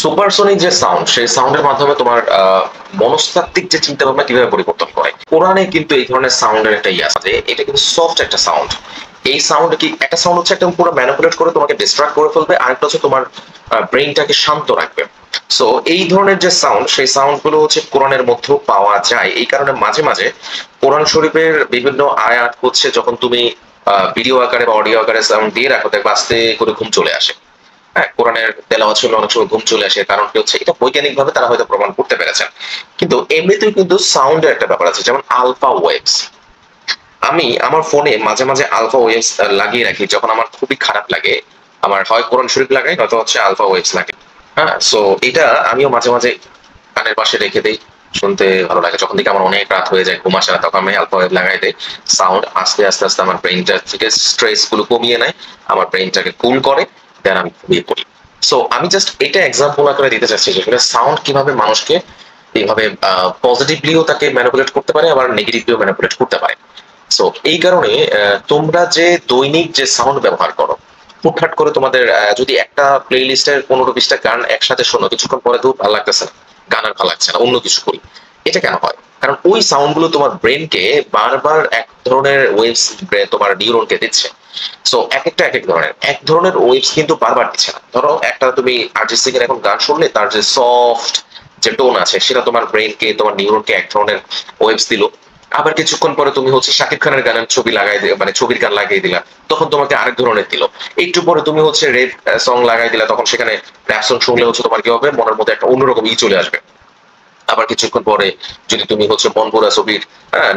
Supersonic যে sound, সেই সাউন্ডের মাধ্যমে তোমার মনস্তাত্ত্বিক যে চিন্তা ভাবনা কিভাবে পরিবর্তন করে। কোরআনে কিন্তু এই ধরনের সাউন্ডের একটা ইয়ে আছে, এটা কিন্তু সফট একটা সাউন্ড। এই সাউন্ড কি একটা সাউন্ড হচ্ছে একদম পুরো ম্যানিপুলেট করে তোমাকে ডিস্ট্রাক্ট করে ফেলবে, আরেকটা হচ্ছে তোমার ব্রেইনটাকে শান্ত রাখবে। সো এই ধরনের যে সাউন্ড, সেই সাউন্ড গুলো হচ্ছে কোরআনের মধ্যেও পাওয়া যায়। এই কারণে মাঝে মাঝে কোরআন শরীফের বিভিন্ন আয়াত হচ্ছে যখন তুমি ভিডিও আকারে বা অডিও আকারে সাউন্ড দিয়ে রাখো, দেখবে আস্তে করে ঘুম চলে আসে। হ্যাঁ, কোরআনের তেলাওয়াত শুনলে অনেক সময় ঘুম চলে আসে। কারণ কি হচ্ছে, এটা বৈজ্ঞানিক ভাবে তারা হয়তো প্রমাণ করতে পেরেছেন। কিন্তু এমনিতেও কিন্তু সাউন্ডের একটা ব্যাপার আছে, যেমন আলফা ওয়েভস। আমি আমার ফোনে মাঝে মাঝে আলফা ওয়েভস লাগিয়ে রাখি যখন আমার খুবই খারাপ লাগে। আমার হয় কোরআন শরীফ লাগাই, নয়তো হচ্ছে আলফা ওয়েভস লাগে। হ্যাঁ, সো এটা আমিও মাঝে মাঝে কানের পাশে রেখে দেই, শুনতে ভালো লাগে। যখন দেখি আমার অনেক রাত হয়ে যায়, ঘুম আসে না, তখন আমি আলফা ওয়েভ লাগাই দেই। সাউন্ড আস্তে আস্তে আস্তে আমার ব্রেইনটা থেকে স্ট্রেস গুলো কমিয়ে নেয়, আমার ব্রেইনটাকে কুল করে, দেন আমি ঘুমিয়ে পড়ি। সো আমি জাস্ট এটা এক্সাম্পল আকারে দিতে চাচ্ছি যে সাউন্ড কিভাবে মানুষকে এইভাবে পজিটিভলিও তাকে ম্যানিপুলেট করতে পারে, আবার নেগেটিভলিও ম্যানিপুলেট করতে পারে। সো এই কারণে তোমরা যে দৈনিক যে সাউন্ড ব্যবহার করো, হুটহাট করে তোমাদের যদি একটা প্লে লিস্টের 15-20টা গান একসাথে শোনো, কিছুক্ষণ পরে তো ভালো লাগতেছে না, গান আর ভালো লাগছে না, অন্য কিছু করি। এটা কেন হয়? কারণ ওই সাউন্ড গুলো তোমার ব্রেনকে বারবার এক ধরনের ওয়েভস তোমার নিউরনকে দিচ্ছে। সো এক একটা এক এক ধরনের, এক ধরনের ওয়েভস কিন্তু বারবার দিচ্ছে না। ধরো একটা তুমি আরজিৎ সিং এর এখন গান শুনলে, তার যে সফট যে টোন আছে, সেটা তোমার ব্রেনকে, তোমার নিউরনকে এক ধরনের ওয়েভস দিল। আবার কিছুক্ষণ পরে তুমি হচ্ছে শাকিব খানের গানের ছবি লাগাই মানে ছবির গান লাগিয়ে দিলা, তখন তোমাকে আরেক ধরনের দিল। একটু পরে তুমি হচ্ছে রেপ সং লাগাই দিলা, তখন সেখানে র‍্যাপ সং শুনলে হচ্ছে তোমার কি হবে, মনের মধ্যে একটা অন্যরকম চলে আসবে। আবার কিছুক্ষণ পরে যদি তুমি হচ্ছে মনপুরা ছবির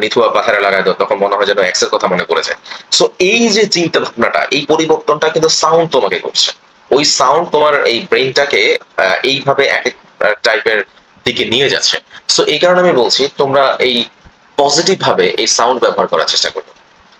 নিথুয়া পাথারে লাগাই দাও, তখন মনে হয় যেন এক্সের কথা মনে পড়ে যায়। সো এই যে চিন্তা ভাবনাটা, এই পরিবর্তনটা কিন্তু সাউন্ড তোমাকে করছে। ওই সাউন্ড তোমার এই ব্রেইনটাকে এইভাবে এক এক টাইপের দিকে নিয়ে যাচ্ছে। সো এই কারণে আমি বলছি, তোমরা এই পজিটিভ ভাবে এই সাউন্ড ব্যবহার করার চেষ্টা করবে।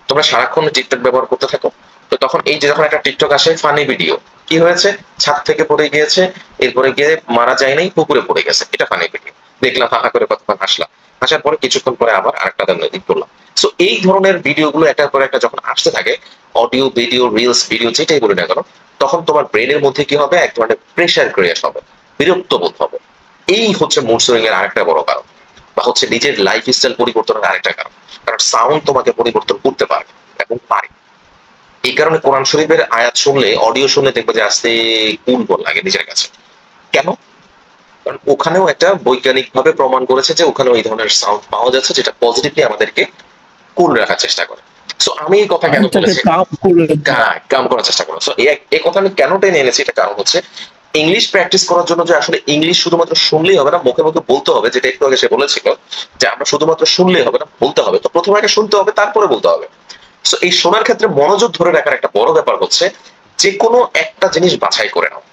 তোমরা সারাক্ষণ টিকটক ব্যবহার করতে থাকো, তো তখন এই যে যখন একটা টিকটক আসে ফানি ভিডিও, কি হয়েছে, ছাদ থেকে পড়ে গিয়েছে, এরপরে গিয়ে মারা যায় নাই, পুকুরে পড়ে গেছে, এটা ফানি ভিডিও দেখলাম, হাহা করে কতক্ষণ হাসলাম, হাসার পরে কিছুক্ষণ পরে আবার আরেকটা দিক করলাম। সো এই ধরনের ভিডিও গুলো একটার পর একটা যখন আসতে থাকে, অডিও ভিডিও রিলস ভিডিও যেটাই বলি না কেন, তখন তোমার ব্রেনের মধ্যে কি হবে, এক ধরনের প্রেশার ক্রিয়েট হবে, বিরক্ত বোধ হবে। এই হচ্ছে মুড সুইং এর আরেকটা বড় কারণ, বা হচ্ছে নিজের লাইফ স্টাইল পরিবর্তনের আরেকটা কারণ। কারণ সাউন্ড তোমাকে পরিবর্তন করতে পারে এবং পারে। এই কারণে কোরআন শরীফের আয়াত শুনলে, অডিও শুনলে দেখবে যে আস্তে কুল লাগে নিজের কাছে। কেন? কারণ ওখানেও একটা বৈজ্ঞানিক ভাবে প্রমাণ করেছে যে ওখানে ওই ধরনের সাউন্ড পাওয়া যাচ্ছে, যেটা পজিটিভলি আমাদেরকে কুল রাখার চেষ্টা করে। সো আমি এই কথা কেন বলেছি, কাম করার চেষ্টা করো। সো এই কথা আমি কেন টেনে এনেছি, এটা কারণ হচ্ছে ইংলিশ প্র্যাকটিস করার জন্য যে আসলে ইংলিশ শুধুমাত্র শুনলেই হবে না, মুখে মুখে বলতে হবে, যেটা একটু আগে সে বলেছিল যে আমরা শুধুমাত্র শুনলেই হবে না, বলতে হবে। তো প্রথমে আগে শুনতে হবে, তারপরে বলতে হবে। সো এই শোনার ক্ষেত্রে মনোযোগ ধরে রাখার একটা বড় ব্যাপার হচ্ছে যে কোনো একটা জিনিস বাছাই করে নাও।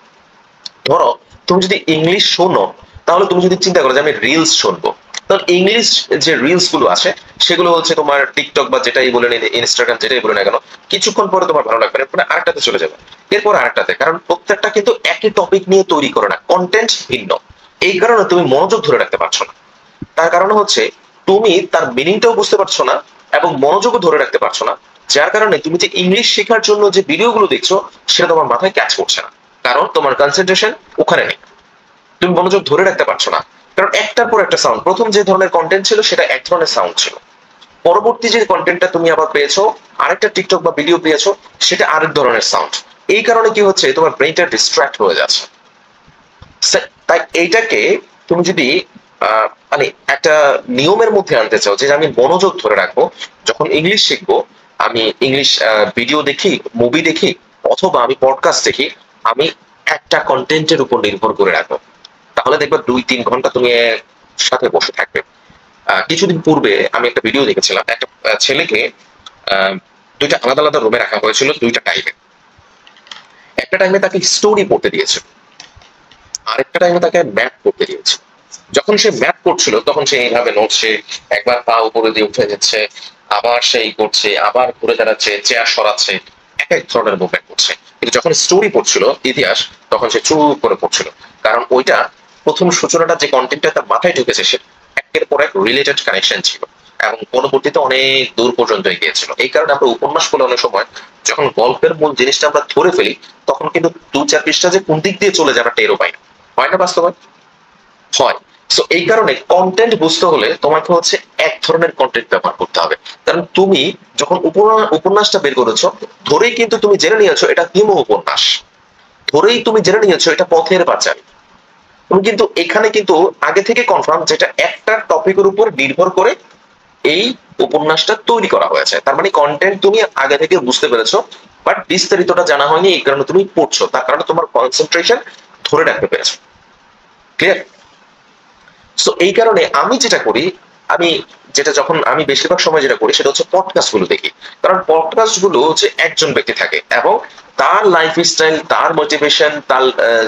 ধরো তুমি যদি ইংলিশ শোনো, তাহলে তুমি যদি চিন্তা করো যে আমি রিলস শুনবো, তাহলে ইংলিশ যে রিলস গুলো আছে, সেগুলো হচ্ছে তোমার টিকটক বা যেটাই বলে নিন, ইনস্টাগ্রাম যেটাই বলে না কেন, কিছুক্ষণ পরে তোমার ভালো লাগবে, এরপরে আরেকটাতে চলে যাবে, এরপর আরেকটাতে। কারণ প্রত্যেকটা কিন্তু একই টপিক নিয়ে তৈরি করে না, কন্টেন্ট ভিন্ন। এই কারণে তুমি মনোযোগ ধরে রাখতে পারছো না। তার কারণ হচ্ছে তুমি তার মিনিংটাও বুঝতে পারছো না, এবং মনোযোগও ধরে রাখতে পারছো না। যার কারণে তুমি যে ইংলিশ শেখার জন্য যে ভিডিওগুলো দেখছো, সেটা তোমার মাথায় ক্যাচ করছে না, কারণ তোমার কনসেন্ট্রেশন ওখানে নেই, তুমি মনোযোগ ধরে রাখতে পারছো না। কারণ একটার পর একটা সাউন্ড, প্রথম যে ধরনের কন্টেন্ট ছিল সেটা এক ধরনের সাউন্ড ছিল, পরবর্তী যে কন্টেন্টটা তুমি আবার পেয়েছো, আরেকটা টিকটক বা ভিডিও পেয়েছো, সেটা আরেক ধরনের সাউন্ড। এই কারণে কি হচ্ছে, তোমার ব্রেইনটা ডিস্ট্রাক্ট হয়ে যাচ্ছে। তাই এইটাকে তুমি যদি মানে একটা নিয়মের মধ্যে আনতে চাও, যে আমি মনোযোগ ধরে রাখবো, যখন ইংলিশ শিখবো, আমি ইংলিশ ভিডিও দেখি, মুভি দেখি, অথবা আমি পডকাস্ট দেখি, আমি একটা কন্টেন্টের উপর নির্ভর করে রাখবো, তাহলে দেখবে 2-3 ঘন্টা তুমি সাথে বসে থাকবে। কিছুদিন পূর্বে আমি একটা ভিডিও দেখেছিলাম, একটা ছেলেকে দুইটা আলাদা আলাদা রুমে রাখা হয়েছিল, দুইটা টাইমে। একটা টাইমে তাকে স্টোরি পড়তে দিয়েছে, আরেকটা টাইমে তাকে ম্যাথ পড়তে দিয়েছে। যখন সে ম্যাথ করছিল, তখন সে এইভাবে নড়ছে, একবার পা উপরে দিয়ে উঠে যাচ্ছে, আবার সেই করছে, আবার ঘুরে দাঁড়াচ্ছে, চেয়ার সরাচ্ছে, এক এক ধরনের মুভমেন্ট করছে। কিন্তু যখন স্টোরি পড়ছিল, ইতিহাস, তখন সে চুপ করে পড়ছিল। কারণ ওইটা প্রথম সূচনাটা যে কন্টেন্টটা তার মাথায় ঢুকেছে, সে একের পর এক রিলেটেড কানেকশন ছিল, এবং পরবর্তীতে অনেক দূর পর্যন্ত এগিয়েছিল। এই কারণে আমরা উপন্যাস বলে অনেক সময় যখন গল্পের মূল জিনিসটা আমরা ধরে ফেলি, তখন কিন্তু 2-4 পৃষ্ঠা যে কোন দিক দিয়ে চলে যায় আমরা টেরও পাই না। হয় না বাস্তবে? হয়। সো এই কারণে কন্টেন্ট বুঝতে হলে তোমাকে হচ্ছে এক ধরনের কন্টেন্ট ব্যবহার করতে হবে। কারণ তুমি যখন উপন্যাসটা বের করেছো, ধরেই কিন্তু তুমি জেনে নিয়েছো এটা হিম উপন্যাস। ধরেই তুমি জেনে নিয়েছো এটা পথের পাঁচালী। তুমি কিন্তু এখানে কিন্তু আগে থেকে কনফার্ম যেটা একটা টপিকের উপর নির্ভর করে এই উপন্যাসটা তৈরি করা হয়েছে। তার মানে কন্টেন্ট তুমি আগে থেকে বুঝতে পেরেছো, বাট বিস্তারিতটা জানা হয়নি, এই কারণে তুমি পড়ছো, তার কারণে তোমার কনসেন্ট্রেশন ধরে রাখতে পেরেছো। ক্লিয়ার? সো এই কারণে আমি যেটা করি, আমি যখন আমি বেশিরভাগ সময় যেটা করি সেটা হচ্ছে পডকাস্ট গুলো দেখি। কারণ পডকাস্ট গুলো হচ্ছে একজন ব্যক্তি থাকে এবং তার লাইফ স্টাইল, তার মোটিভেশন, তার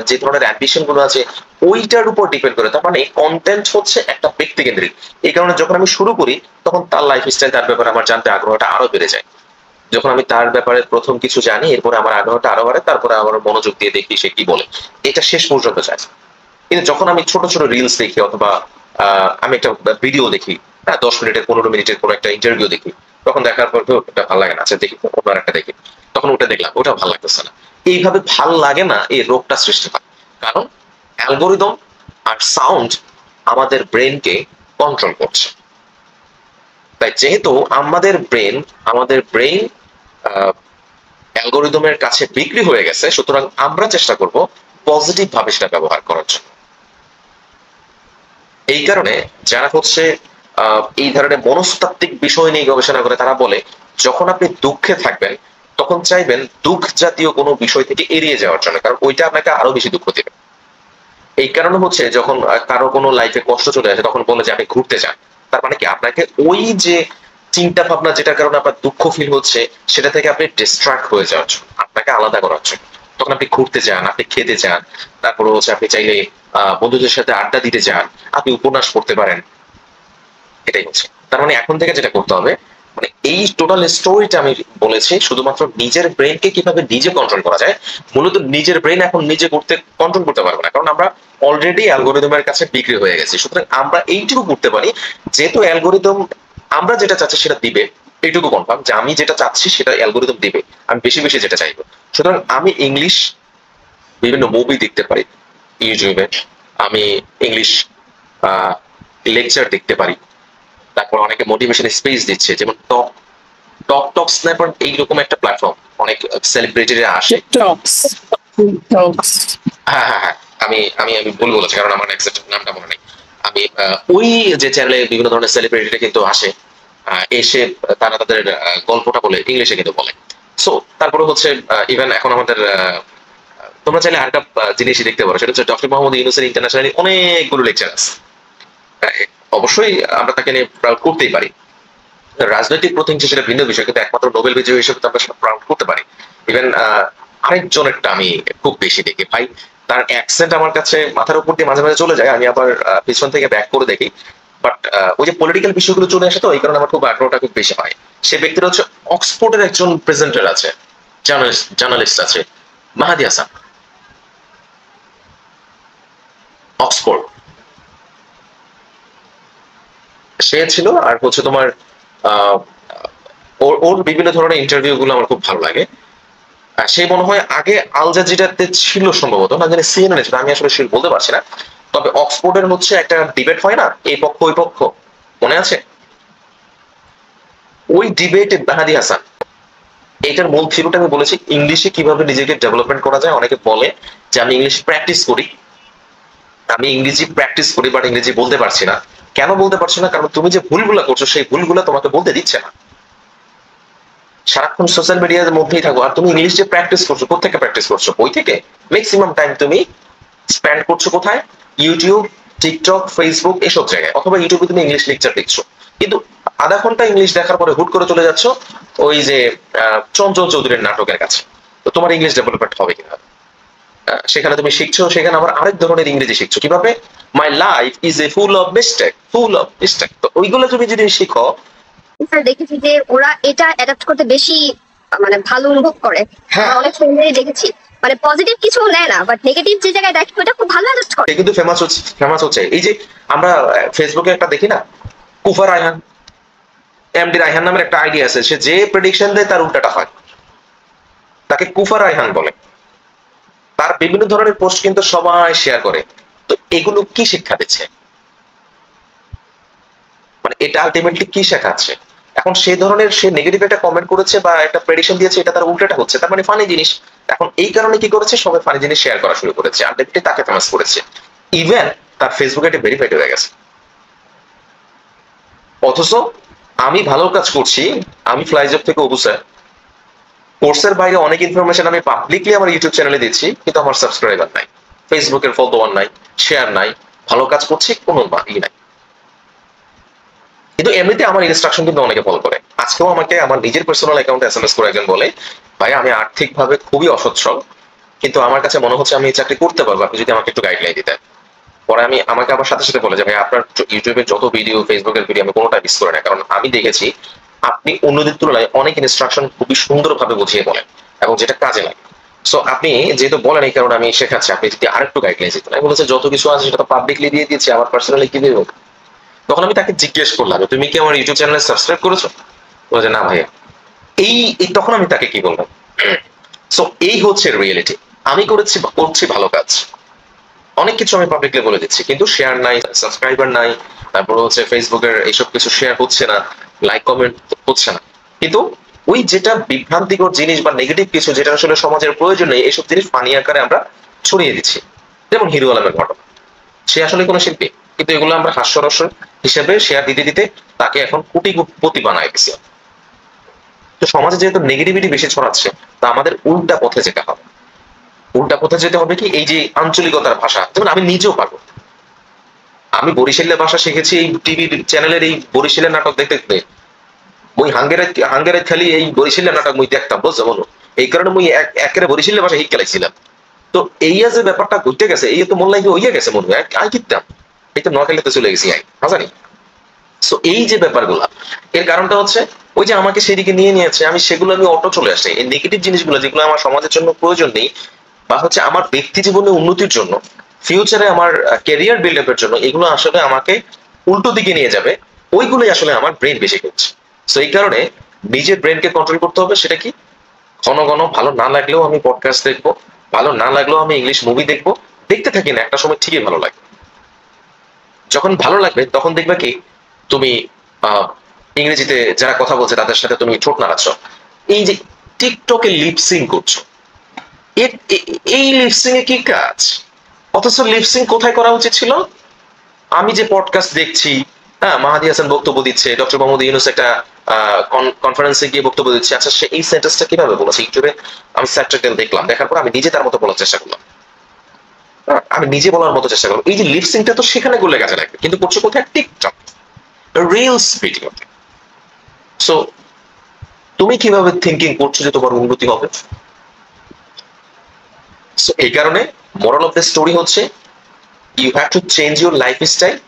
যে ধরনের অ্যাম্বিশন গুলো আছে ওইটার উপর ডিপেন্ড করে। তার মানে কন্টেন্ট হচ্ছে একটা ব্যক্তি কেন্দ্রিক। এই কারণে যখন আমি শুরু করি তখন তার লাইফ স্টাইল, তার ব্যাপারে আমার জানতে আগ্রহটা আরো বেড়ে যায়। যখন আমি তার ব্যাপারে প্রথম কিছু জানি, এরপরে আমার আগ্রহটা আরো বাড়ে, তারপরে আবার মনোযোগ দিয়ে দেখি সে কি বলে। এটা শেষ পর্যন্ত যায়। কিন্তু যখন আমি ছোট ছোট রিলস দেখি অথবা আমি একটা ভিডিও দেখি, হ্যাঁ, 10 মিনিটের 15 মিনিটের কোনো একটা ইন্টারভিউ দেখি, তখন দেখার পর ওটা ভালো লাগে না, আচ্ছা দেখি অন্য একটা দেখি, তখন ওটা দেখলাম, ওটা ভালো লাগতেছে না। এইভাবে ভাল লাগে না, এই রোগটা সৃষ্টি হয়। কারণ অ্যালগোরিদম আর সাউন্ড আমাদের ব্রেনকে কন্ট্রোল করছে। তাই যেহেতু আমাদের ব্রেন অ্যালগোরিদমের কাছে বিক্রি হয়ে গেছে, সুতরাং আমরা চেষ্টা করব পজিটিভ ভাবে সেটা ব্যবহার করার জন্য। এই কারণে যারা হচ্ছে এই ধরনের মনস্তাত্ত্বিক বিষয় নিয়ে গবেষণা করে, তারা বলে যখন আপনি দুঃখে থাকবেন তখন চাইবেন দুঃখ জাতীয় কোনো বিষয় থেকে এড়িয়ে যাওয়ার জন্য, কারণ ওইটা আপনাকে আরো বেশি দুঃখ দেবে। এই কারণে হচ্ছে যখন কারো কোনো লাইফে কষ্ট চলে আসে তখন বলে যে আপনি ঘুরতে যান, তার মানে কি আপনাকে ওই যে চিন্তা ভাবনা যেটার কারণে আপনার দুঃখ ফিল হচ্ছে সেটা থেকে আপনি ডিস্ট্রাক্ট হয়ে যাওয়ার জন্য, আপনাকে আলাদা করার জন্য তখন আপনি ঘুরতে যান, আপনি খেতে যান, তারপরে হচ্ছে আপনি চাইলে বন্ধুদের সাথে আড্ডা দিতে যান, আপনি উপন্যাস পড়তে পারেন। এটাই হচ্ছে তার মানে এখন থেকে যেটা করতে হবে, মানে এই টোটাল স্টোরিটা আমি বলেছি শুধুমাত্র নিজের ব্রেনকে কিভাবে নিজে কন্ট্রোল করা যায়। মূলত নিজের ব্রেন এখন নিজে কন্ট্রোল করতে পারবে না, কারণ আমরা অলরেডি অ্যালগোরিদমের কাছে বিক্রি হয়ে গেছি। সুতরাং আমরা এইটুকু করতে পারি, যেহেতু অ্যালগোরিদম আমরা যেটা চাচ্ছি সেটা দিবে, এইটুকু কনফার্ম যে আমি যেটা চাচ্ছি সেটা অ্যালগোরিদম দিবে, আমি বেশি বেশি যেটা চাইবো। সুতরাং আমি ইংলিশ বিভিন্ন মুভি দেখতে পারি ইউটিউবে, আমি ইংলিশ লেকচার দেখতে পারি, তারপর অনেকে মোটিভেশন স্পেস দিচ্ছে, যেমন টক টক টক স্ন্যাপার এইরকম একটা প্ল্যাটফর্ম, অনেক সেলিব্রিটিরা আসে। হ্যাঁ হ্যাঁ হ্যাঁ, আমি আমি আমি ভুল বলেছি কারণ আমার এক্সাক্ট নামটা মনে নেই। আমি ওই যে চ্যানেলে বিভিন্ন ধরনের সেলিব্রিটিরা কিন্তু আসে, এসে তারা তাদের গল্পটা বলে, ইংলিশে কিন্তু বলে। সো তারপরে হচ্ছে ইভেন এখন আমাদের তোমরা চাইলে আরেকটা জিনিসই দেখতে পারো, সেটা হচ্ছে ডক্টর মোহাম্মদ ইউনূসের ইন্টারন্যাশনালি অনেকগুলো লেকচার আছে। অবশ্যই আমরা তাকে নিয়ে প্রাউড করতেই পারি। রাজনৈতিক প্রতিহিংসা সেটা ভিন্ন বিষয়, কিন্তু একমাত্র নোবেল বিজয়ী হিসেবে তো আমরা সেটা প্রাউড করতে পারি। ইভেন আরেকজনেরটা আমি খুব বেশি দেখি ভাই, তার অ্যাকসেন্ট আমার কাছে মাথার উপর দিয়ে মাঝে মাঝে চলে যায়, আমি আবার পিছন থেকে ব্যাক করে দেখি। বাট ওই যে পলিটিক্যাল বিষয়গুলো চলে আসে, তো এই কারণে আমার খুব আগ্রহটা খুব বেশি হয়। সে ব্যক্তিটা হচ্ছে অক্সফোর্ডের একজন প্রেজেন্টার আছে, জার্নালিস্ট আছে, মাহাদি হাসান, অক্সফোর্ড সে ছিল। আর হচ্ছে তোমার ওর বিভিন্ন ধরনের ইন্টারভিউ গুলো আমার খুব ভালো লাগে। সে মনে হয় আগে আল জাজিরাতে ছিল সম্ভবত, না জানি সিএনএন ছিল, আমি আসলে শিওর বলতে পারছি না। তবে অক্সফোর্ডের হচ্ছে একটা ডিবেট হয় না, এই পক্ষ ওই পক্ষ, মনে আছে? ওই ডিবেটে মেহেদী হাসান, এটার মূল থিওরিটা আমি বলেছি ইংলিশে কিভাবে নিজেকে ডেভেলপমেন্ট করা যায়। অনেকে বলে যে আমি ইংলিশ প্র্যাকটিস করি, আমি ইংরেজি প্র্যাকটিস করি, বাট ইংরেজি বলতে পারছি না। কেন বলতে পারছো না? কারণ তুমি যে ভুলগুলো করছো সেই ভুলগুলো তোমাকে বলতে দিচ্ছে না। সারাক্ষণ সোশ্যাল মিডিয়ার মধ্যেই থাকো, আর তুমি ইংলিশ যে প্র্যাকটিস করছো, কোথেকে প্র্যাকটিস করছো? বই থেকে। ম্যাক্সিমাম টাইম তুমি স্পেন্ড করছো কোথায়? ইউটিউব, টিকটক, ফেসবুক, এসব জায়গায়, অথবা ইউটিউবে তুমি ইংলিশ লেকচার দেখছো। কিন্তু আধা ঘন্টা ইংলিশ দেখার পরে হুট করে চলে যাচ্ছ ওই যে চঞ্চল চৌধুরীর নাটকের কাছে। তো তোমার ইংলিশ ডেভেলপমেন্ট হবে কিভাবে? সেখানে তুমি শিখছো, সেখানে আবার আরেক ধরনের ইংরেজি শিখছো কিভাবে? My life is a full of mistake. তো ওইগুলো তুমি যদি শিখো। স্যার দেখেছি যে ওরা এটা অ্যাডাপ্ট করতে বেশি মানে ভালো অনুভব করে। হ্যাঁ, অনেক ফ্রেন্ডই দেখেছি মানে পজিটিভ কিছু নেয় না, বাট নেগেটিভ যে জায়গায় দেখে ওটা খুব ভালো অ্যাডাপ্ট করে। কিন্তু ফেমাস হচ্ছে এই যে আমরা ফেসবুকে একটা দেখি না, কুফা রায়হান, এমডি রায়হান নামের একটা আইডিয়া আছে, সে যে প্রেডিকশন দেয় তার উল্টাটা হয়, তাকে কুফা রায়হান বলে। তার বিভিন্ন ধরনের পোস্ট কিন্তু সবাই শেয়ার করে। তো এগুলো কি শিক্ষা দিচ্ছে, মানে এটা আলটিমেটলি কি শেখাচ্ছে? এখন সেই ধরনের সে নেগেটিভ একটা কমেন্ট করেছে বা একটা প্রেডিকশন দিয়েছে, এটা তার উল্টাটা হচ্ছে, তার মানে ফানি জিনিস। এখন এই কারণে কি করেছে, সবাই ফানি জিনিস শেয়ার করা শুরু করেছে, আলটিমেটলি তাকে ফেমাস করেছে। ইভেন তার ফেসবুকে এটা ভেরিফাইড হয়ে গেছে। অথচ আমি ভালো কাজ করছি, আমি ফ্লাইজব থেকে অবু স্যার, কোর্সের বাইরে অনেক ইনফরমেশন আমি পাবলিকলি আমার ইউটিউব চ্যানেলে দিচ্ছি, কিন্তু আমার সাবস্ক্রাইবার নাই, ফেসবুকের ফলোয়ার নাই, শেয়ার নাই, ভালো কাজ করছি কোনো নাই। কিন্তু এমনিতে আমার ইনস্ট্রাকশন কিন্তু অনেকে ফলো করে। আজকেও আমাকে আমার নিজের পার্সোনাল অ্যাকাউন্টে এসএমএস করে একজন বলে, ভাই আমি আর্থিকভাবে খুবই অসচ্ছল, কিন্তু আমার কাছে মনে হচ্ছে আমি এই চাকরি করতে পারবো, আপনি যদি আমাকে একটু গাইডলাইন দিতেন। পরে আমি আমাকে আবার সাথে সাথে বলে যে ভাই আপনার ইউটিউবের যত ভিডিও, ফেসবুকের ভিডিও আমি কোনোটা মিস করে না, কারণ আমি দেখেছি আপনি অন্যদের তুলনায় অনেক ইনস্ট্রাকশন খুবই সুন্দরভাবে বুঝিয়ে বলেন এবং যেটা কাজে লাগে। সো আপনি যেহেতু বলেন এই কারণে আমি শেখাচ্ছি, আপনি যদি আরেকটু গাইডলাইন দিতেন। আমি বলেছি যত কিছু আছে সেটা তো পাবলিকলি দিয়ে দিয়েছি, আবার পার্সোনালি কি দেবো? তখন আমি তাকে জিজ্ঞেস করলাম, তুমি কি আমার ইউটিউব চ্যানেলে সাবস্ক্রাইব করেছো? বলে না ভাইয়া। তখন আমি তাকে কি বললাম? সো এই হচ্ছে রিয়েলিটি। আমি করছি ভালো কাজ, অনেক কিছু আমি পাবলিকলি বলে দিচ্ছি, কিন্তু শেয়ার নাই, সাবস্ক্রাইবার নাই, তারপর হচ্ছে ফেসবুকের এইসব কিছু শেয়ার হচ্ছে না, লাইক কমেন্ট হচ্ছে না। কিন্তু ওই যেটা বিভ্রান্তিকর জিনিস বা নেগেটিভ কিছু যেটা আসলে সমাজের প্রয়োজন নেই, এইসব জিনিস ফানি আকারে আমরা ছড়িয়ে দিচ্ছি। যেমন হিরো আলমের ঘটনা, সে আসলে কোনো শিল্পী, কিন্তু এগুলো আমরা হাস্যরস হিসেবে শেয়ার দিতে দিতে তাকে এখন কোটিপতি বানায় গেছে। তো সমাজে যেহেতু নেগেটিভিটি বেশি ছড়াচ্ছে, তা আমাদের উল্টা পথে যেতে হবে। উল্টা পথে যেতে হবে কি, এই যে আঞ্চলিকতার ভাষা, যেমন আমি নিজেও পারবো, আমি বরিশালের ভাষা শিখেছি এই টিভি চ্যানেলের এই বরিশালের নাটক দেখতে দেখতে। মুই হাঙ্গেরে খালি এই বরিশালের নাটক মুই দেখতাম, বুঝছো বলো? এই কারণে মুই একেবারে বরিশালের ভাষা শিখ খেলাইছিলাম। তো এই যে ব্যাপারটা ঘুরতে গেছে, এই তো মন লাগে হইয়া গেছে, মনে হয় আই কিতাম এই তো নোয়াখালীতে চলে গেছি আই জানি। সো এই যে ব্যাপারগুলা, এর কারণটা হচ্ছে ওই যে আমাকে সেদিকে নিয়ে নিয়েছে, আমি সেগুলো আমি অটো চলে আসছি। এই নেগেটিভ জিনিসগুলো যেগুলো আমার সমাজের জন্য প্রয়োজন নেই, বা হচ্ছে আমার ব্যক্তি জীবনে উন্নতির জন্য, ফিউচারে আমার ক্যারিয়ার বিল্ড আপের জন্য, এগুলো আসলে আমাকে উল্টো দিকে নিয়ে যাবে, ওইগুলোই আসলে আমার ব্রেন বেশি করছে। সো এই কারণে নিজের ব্রেনকে কন্ট্রোল করতে হবে। সেটা কি, ঘন ঘন ভালো না লাগলেও আমি পডকাস্ট দেখবো, ভালো না লাগলেও আমি ইংলিশ মুভি দেখবো, দেখতে থাকি না, একটা সময় ঠিকই ভালো লাগবে। যখন ভালো লাগবে তখন দেখবে কি, তুমি ইংরেজিতে যারা কথা বলছে তাদের সাথে তুমি ঠোঁট নাড়াচ্ছ, এই যে টিকটকে লিপসিং করছো, এই লিপসিং এ কি কাজ? অথচ লিপসিং কোথায় করা উচিত ছিল? আমি যে পডকাস্ট দেখছি, হ্যাঁ, মাহাদি হাসান বক্তব্য দিচ্ছে, ডক্টর মোহাম্মদ ইউনূস একটা কনফারেন্সে গিয়ে বক্তব্য দিচ্ছে, আচ্ছা সে এই সেন্টেন্সটা কিভাবে বলেছে ইউটিউবে আমি সাবটাইটেল দেখলাম, দেখার পর আমি নিজে তার মতো বলার চেষ্টা করলাম, আমি নিজে বলার মতো চেষ্টা করলাম। এই যে লিপসিংটা তো সেখানে করলে কাজে লাগবে, কিন্তু করছো কোথায়? টিকটক রিলস ভিডিওতে। সো তুমি কিভাবে থিঙ্কিং করছো যে তোমার উন্নতি হবে? সো এই কারণে মোরাল অফ দ্য স্টোরি হচ্ছে, you have to change your lifestyle,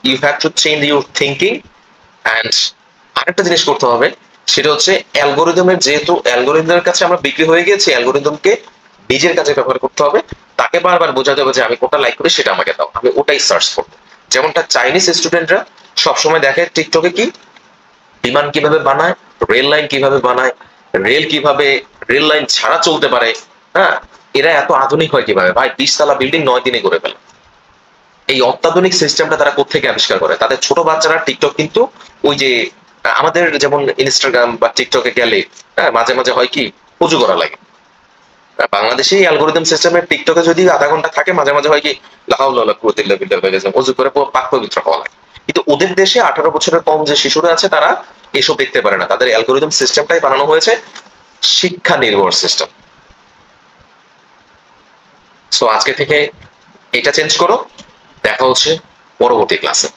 you have to change your thinking, and আরেকটা জিনিস করতে হবে, সেটা হচ্ছে অ্যালগোরিদমের, যেহেতু অ্যালগোরিদমের কাছে আমরা বিক্রি হয়ে গেছি, অ্যালগোরিদমকে নিজের কাজে ব্যবহার করতে হবে। তাকে বারবার বোঝাতে হবে যে আমি কোনটা লাইক করি সেটা আমাকে দাও, আমি ওটাই সার্চ করবো। যেমনটা চাইনিজ স্টুডেন্টরা সবসময় দেখে টিকটকে কি বিমান কিভাবে বানায়, রেল লাইন কিভাবে বানায়, রেল লাইন ছাড়া চলতে পারে, হ্যাঁ, এরা এত আধুনিক হয় কিভাবে? ভাই 20 তলা বিল্ডিং 9 দিনে করে ফেলে। এই অত্যাধুনিক সিস্টেমটা তারা কোত্থেকে আবিষ্কার করে? তাদের ছোট বাচ্চারা টিকটক কিন্তু ওই যে আমাদের যেমন ইনস্টাগ্রাম বা টিকটকে গেলে, হ্যাঁ, মাঝে মাঝে হয় কি উজু করা লাগে। বাংলাদেশে অ্যালগোরিদম সিস্টেমে টিকটকে যদি আধা ঘন্টা থাকে, মাঝে মাঝে হয় কি উজু করে পাক পবিত্র হওয়া লাগে। কিন্তু ওদের দেশে 18 বছরের কম যে শিশুরা আছে তারা এসব দেখতে পারে না। তাদের অ্যালগোরিদম সিস্টেমটাই বানানো হয়েছে শিক্ষা নির্ভর সিস্টেম। সো আজকে থেকে এটা চেঞ্জ করো। দেখা হচ্ছে পরবর্তী ক্লাসে।